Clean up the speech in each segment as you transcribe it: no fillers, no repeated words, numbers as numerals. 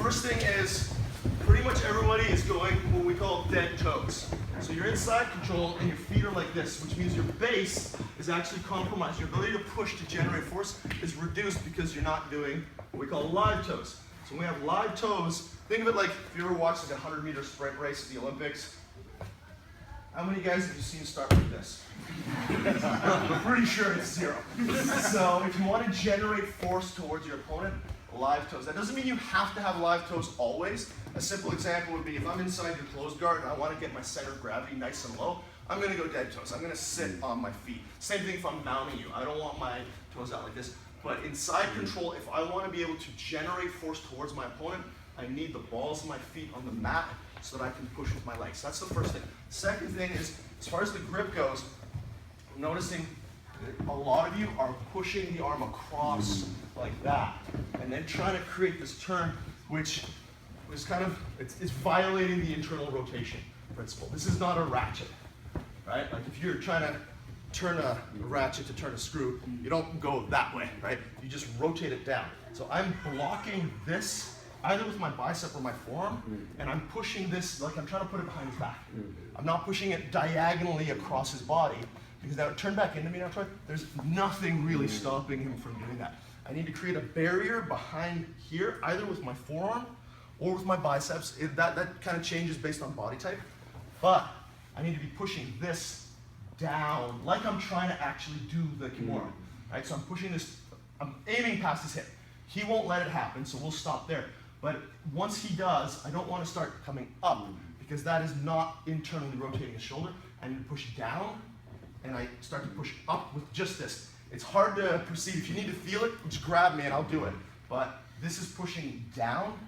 first thing is, pretty much everybody is going what we call dead toes. So you're in side control and your feet are like this, which means your base is actually compromised. Your ability to push to generate force is reduced because you're not doing what we call live toes. So when we have live toes, think of it like if you ever watched like a 100-meter sprint race at the Olympics. How many guys have you seen start like this? I'm pretty sure it's 0. So if you want to generate force towards your opponent, live toes. That doesn't mean you have to have live toes always. A simple example would be if I'm inside your closed guard and I want to get my center of gravity nice and low, I'm going to go dead toes. I'm going to sit on my feet. Same thing if I'm mounting you. I don't want my toes out like this. But in side control, if I want to be able to generate force towards my opponent, I need the balls of my feet on the mat so that I can push with my legs. That's the first thing. Second thing is, as far as the grip goes, I'm noticing a lot of you are pushing the arm across like that and then trying to create this turn, which is kind of, it's violating the internal rotation principle. This is not a ratchet, right? Like if you're trying to turn a ratchet to turn a screw, you don't go that way, right? You just rotate it down. So I'm blocking this either with my bicep or my forearm, and I'm pushing this like I'm trying to put it behind his back. I'm not pushing it diagonally across his body, because now turn back into me now, Troy. There's nothing really stopping him from doing that. I need to create a barrier behind here, either with my forearm or with my biceps. That kind of changes based on body type. But I need to be pushing this down like I'm trying to actually do the Kimura. Right? So I'm pushing this, I'm aiming past his hip. He won't let it happen, so we'll stop there. But once he does, I don't want to start coming up, because that is not internally rotating his shoulder. I need to push down, and I start to push up with just this. It's hard to perceive. If you need to feel it, just grab me and I'll do it. But this is pushing down,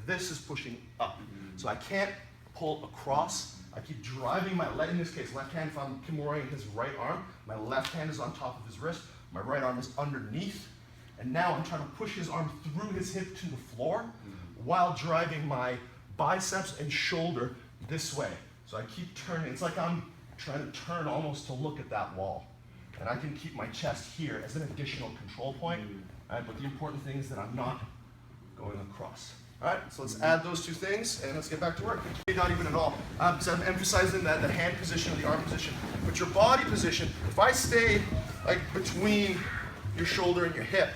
this is pushing up. So I can't pull across. I keep driving my leg, in this case, left hand if I'm Kimura-ing his right arm, my left hand is on top of his wrist, my right arm is underneath, and now I'm trying to push his arm through his hip to the floor while driving my biceps and shoulder this way. So I keep turning. It's like I'm trying to turn almost to look at that wall. And I can keep my chest here as an additional control point. Right? But the important thing is that I'm not going across. All right, so let's add those two things and let's get back to work. Not even at all. So I'm emphasizing that the hand position or the arm position. But your body position, if I stay like between your shoulder and your hip,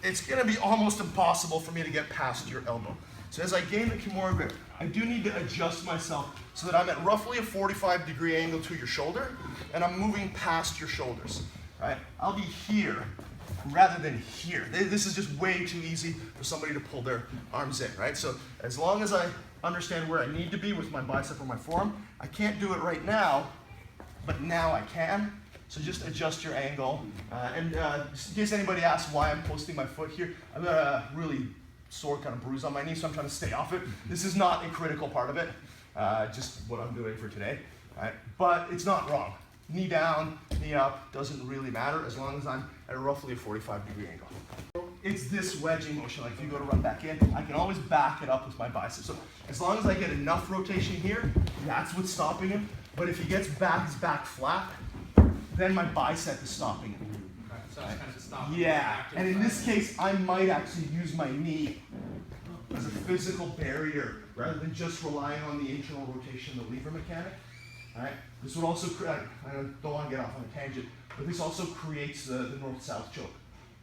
it's going to be almost impossible for me to get past your elbow. So as I gain the Kimura grip, I do need to adjust myself so that I'm at roughly a 45-degree angle to your shoulder, and I'm moving past your shoulders. Right? I'll be here rather than here. This is just way too easy for somebody to pull their arms in. Right? So as long as I understand where I need to be with my bicep or my forearm, I can't do it right now, but now I can. So just adjust your angle. Just in case anybody asks why I'm posting my foot here, I've got a really sore kind of bruise on my knee, so I'm trying to stay off it. This is not a critical part of it, just what I'm doing for today. Right? But it's not wrong. Knee down, knee up, doesn't really matter as long as I'm at roughly a 45-degree angle. It's this wedging motion, like if you go to run back in, I can always back it up with my biceps. So as long as I get enough rotation here, that's what's stopping him. But if he gets back, his back flat, then my bicep is stopping him. So it's kind of stopping. Yeah, and in this case, I might actually use my knee as a physical barrier rather than just relying on the internal rotation of the lever mechanic. All right? This would also create, I don't want to get off on a tangent, but this also creates the north-south choke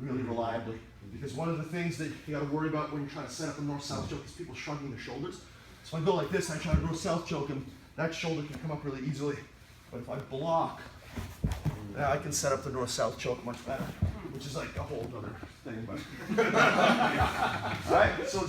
really reliably. Because one of the things that you got to worry about when you're trying to set up a north-south choke is people shrugging their shoulders. So if I go like this, I try to north-south choke, and that shoulder can come up really easily. But if I block, now I can set up the north-south choke much better, which is like a whole other thing. But all right, so